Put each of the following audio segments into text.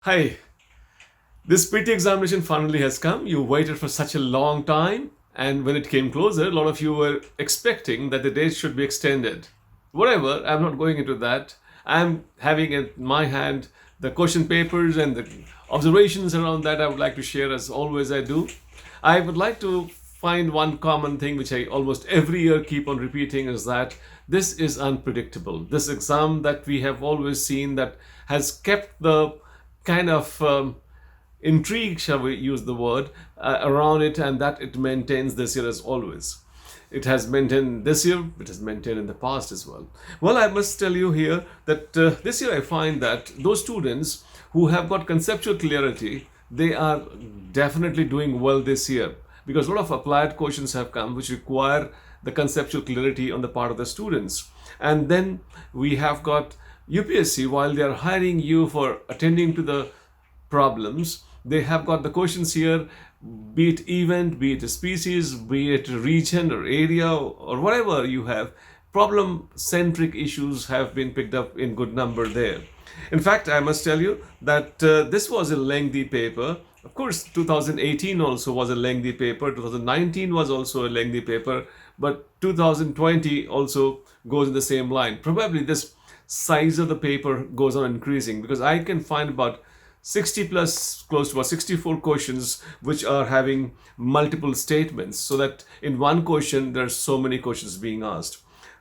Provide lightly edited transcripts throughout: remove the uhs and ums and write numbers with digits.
Hi, this PT examination finally has come. You waited for such a long time, and when it came closer, a lot of you were expecting that the date should be extended. Whatever, I'm not going into that. I'm having in my hand the question papers and the observations around that I would like to share as always I do. I would like to find one common thing which I almost every year keep on repeating is that this is unpredictable. This exam that we have always seen that has kept the kind of intrigue, shall we use the word, around it, and that it maintains this year as always. It has maintained this year, it has maintained in the past as well. Well, I must tell you here that this year I find that those students who have got conceptual clarity, they are definitely doing well this year because a lot of applied questions have come which require the conceptual clarity on the part of the students. And then we have got UPSC, while they are hiring you for attending to the problems, they have got the questions here, be it event, be it a species, be it region or area or whatever you have. Problem centric issues have been picked up in good number there. In fact, I must tell you that this was a lengthy paper. Of course, 2018 also was a lengthy paper, 2019 was also a lengthy paper, but 2020 also goes in the same line. Probably this size of the paper goes on increasing because I can find about 60 plus, close to about 64 questions which are having multiple statements, so that in one question there are so many questions being asked.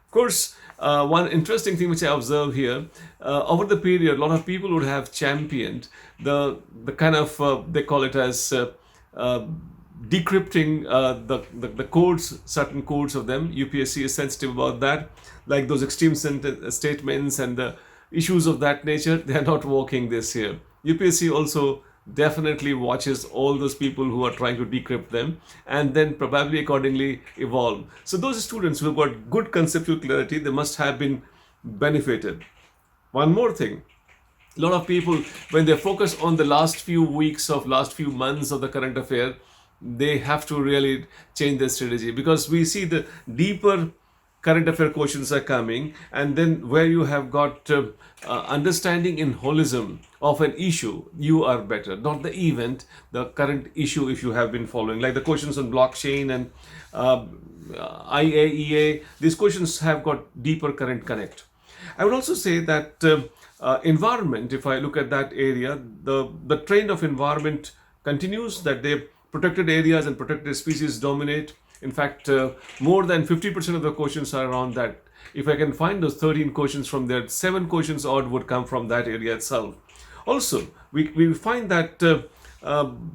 Of course, one interesting thing which I observe here, over the period, a lot of people would have championed the kind of, they call it as decrypting the codes, certain codes of them. UPSC is sensitive about that, like those extreme statements and the issues of that nature. They are not working this year. UPSC also definitely watches all those people who are trying to decrypt them and then probably accordingly evolve. So those students who have got good conceptual clarity, they must have been benefited. One more thing, a lot of people, when they focus on the last few weeks of last few months of the current affair, they have to really change their strategy because we see the deeper current affair questions are coming, and then where you have got understanding in holism of an issue, you are better, not the event, the current issue. If you have been following, like the questions on blockchain and IAEA, these questions have got deeper current connect. I would also say that environment, if I look at that area, the trend of environment continues, that they protected areas and protected species dominate. In fact, more than 50% of the questions are around that. If I can find those 13 questions from there, 7 questions odd would come from that area itself. Also, we find that the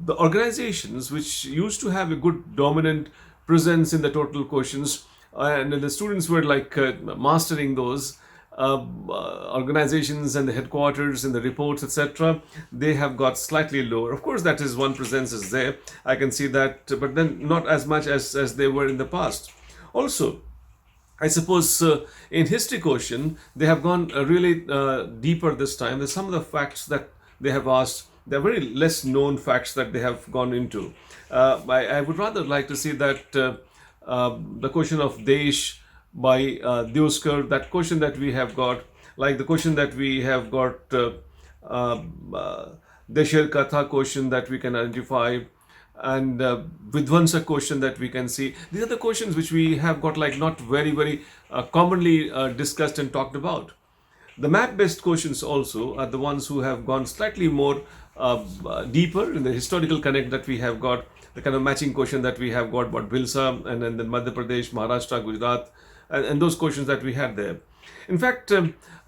organizations which used to have a good dominant presence in the total questions, and the students were like mastering those organizations and the headquarters and the reports, etc., they have got slightly lower. Of course, that is one presence is there. I can see that, but then not as much as they were in the past. Also, I suppose in history question, they have gone really deeper this time. There's some of the facts that they have asked, they're very less known facts that they have gone into. I would rather like to see that the question of Desh by Deshmukh, that question that we have got, like the question that we have got, Desher Katha question that we can identify, and Vidvansa question that we can see. These are the questions which we have got like not very commonly discussed and talked about. The map-based questions also are the ones who have gone slightly more deeper in the historical connect that we have got, the kind of matching question that we have got about Bilsa and then Madhya Pradesh, Maharashtra, Gujarat, and those questions that we had there. In fact,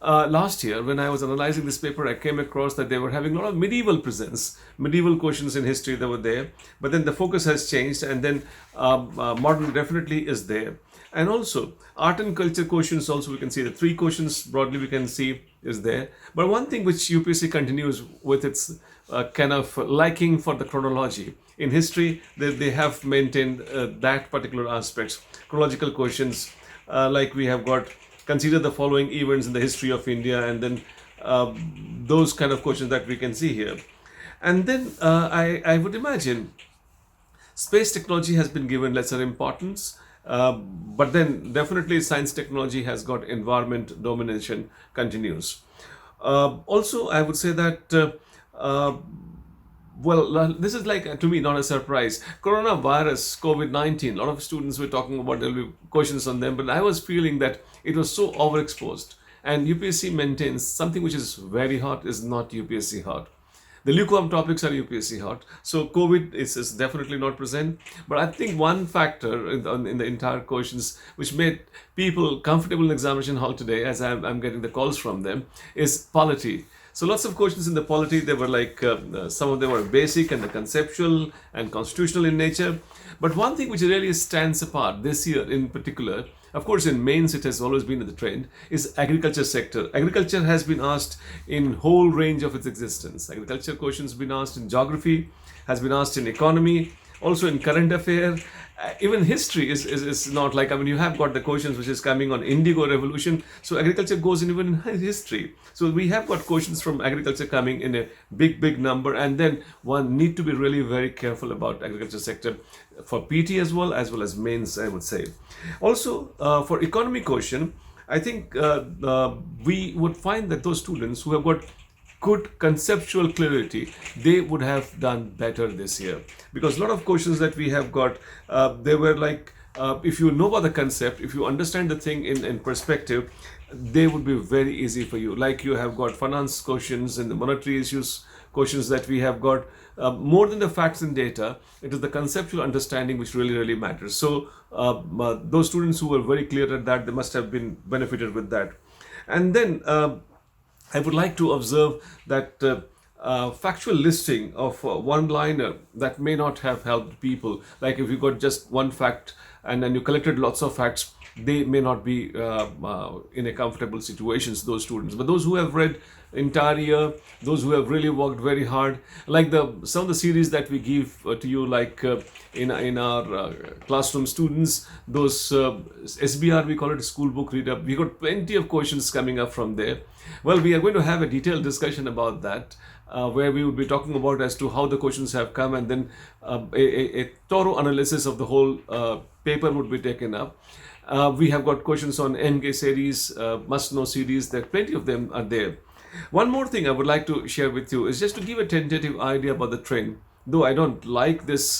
last year when I was analyzing this paper, I came across that they were having a lot of medieval presence, medieval questions in history that were there, but then the focus has changed, and then modern definitely is there. And also art and culture questions also, we can see the 3 questions broadly we can see is there. But one thing which UPSC continues with its kind of liking for the chronology. In history, they have maintained that particular aspects, chronological questions, like we have got, consider the following events in the history of India, and then those kind of questions that we can see here. And then I would imagine space technology has been given lesser importance, but then definitely science technology has got environment domination continues. Also, I would say that well, this is like to me not a surprise. Coronavirus, COVID-19, a lot of students were talking about there'll be questions on them, but I was feeling that it was so overexposed. And UPSC maintains something which is very hot is not UPSC hot. The lukewarm topics are UPSC hot. So COVID is definitely not present. But I think one factor in the entire questions which made people comfortable in the examination hall today, as I'm getting the calls from them, is polity. So lots of questions in the polity, they were like, some of them were basic and the conceptual and constitutional in nature. But one thing which really stands apart this year in particular, of course in mains it has always been in the trend, is agriculture sector. Agriculture has been asked in whole range of its existence. Agriculture questions been asked in geography, has been asked in economy, also in current affair. Even history is not like, I mean, you have got the questions which is coming on Indigo Revolution. So agriculture goes in even in history. So we have got questions from agriculture coming in a big number. And then one need to be really very careful about agriculture sector for PT as well as mains, I would say. Also, for economy question, I think we would find that those students who have got good conceptual clarity, they would have done better this year, because a lot of questions that we have got, they were like, if you know about the concept, if you understand the thing in perspective, they would be very easy for you. Like you have got finance questions and the monetary issues questions that we have got. More than the facts and data, it is the conceptual understanding which really matters. So those students who were very clear at that, they must have been benefited with that. And then I would like to observe that factual listing of one-liner that may not have helped people. Like if you got just one fact and then you collected lots of facts, they may not be in a comfortable situations, those students. But those who have read entire year, those who have really worked very hard, like some of the series that we give to you, like in our classroom students, those SBR, we call it school book read up. We got plenty of questions coming up from there. Well, we are going to have a detailed discussion about that, where we will be talking about as to how the questions have come, and then a thorough analysis of the whole paper would be taken up. We have got questions on MK series, must know series, there plenty of them are there. One more thing I would like to share with you is just to give a tentative idea about the trend, though I don't like this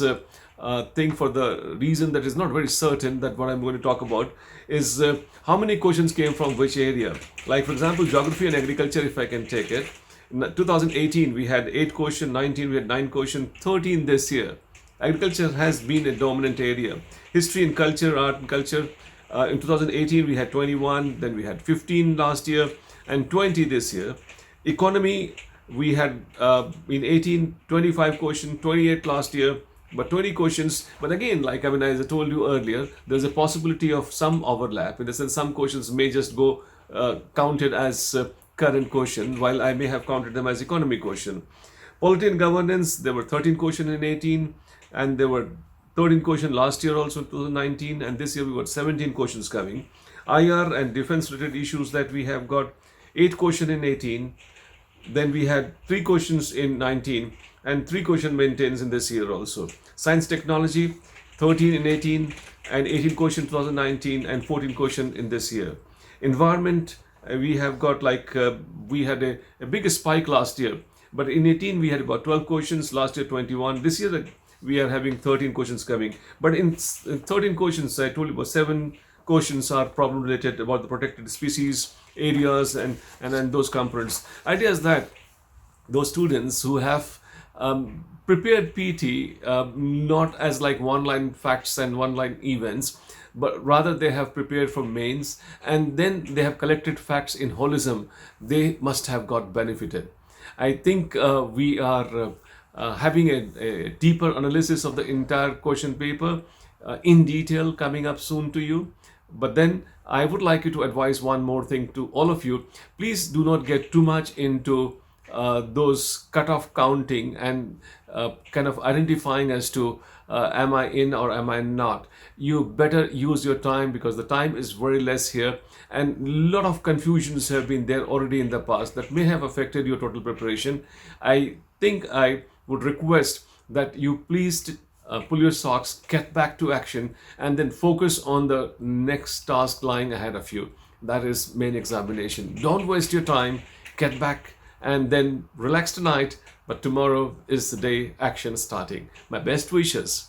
thing for the reason that is not very certain, that what I'm going to talk about is how many questions came from which area. Like for example, geography and agriculture, if I can take it. In 2018 we had 8 questions, 19 we had 9 questions, 13 this year. Agriculture has been a dominant area. History and culture, art and culture, in 2018 we had 21, then we had 15 last year and 20 this year. Economy, we had in 18 25 questions, 28 last year, but 20 questions. But again, like I mean, as I told you earlier, there's a possibility of some overlap, in the sense some questions may just go counted as current question, while I may have counted them as economy question. Polity and governance, there were 13 questions in 18, and there were 13 questions last year also in 2019, and this year we got 17 questions coming. IR and defense related issues that we have got 8 questions in 18, then we had 3 questions in 19 and 3 question maintains in this year also. Science technology, 13 in 18 and 18 question 2019 and 14 question in this year. Environment, we have got like, we had a big spike last year, but in 18 we had about 12 questions, last year 21. This year we are having 13 questions coming. But in 13 questions, I told you about 7 questions are problem related about the protected species, areas and those components. Idea is that those students who have prepared PT not as like one-line facts and one-line events, but rather they have prepared for mains and then they have collected facts in holism, they must have got benefited. I think we are having a deeper analysis of the entire question paper in detail coming up soon to you. But then I would like you to advise one more thing to all of you. Please do not get too much into those cutoff counting and kind of identifying as to am I in or am I not. You better use your time, because the time is very less here and a lot of confusions have been there already in the past that may have affected your total preparation. I think I would request that you please pull your socks, get back to action, and then focus on the next task lying ahead of you. That is main examination. Don't waste your time. Get back and then relax tonight. But tomorrow is the day action starting. My best wishes.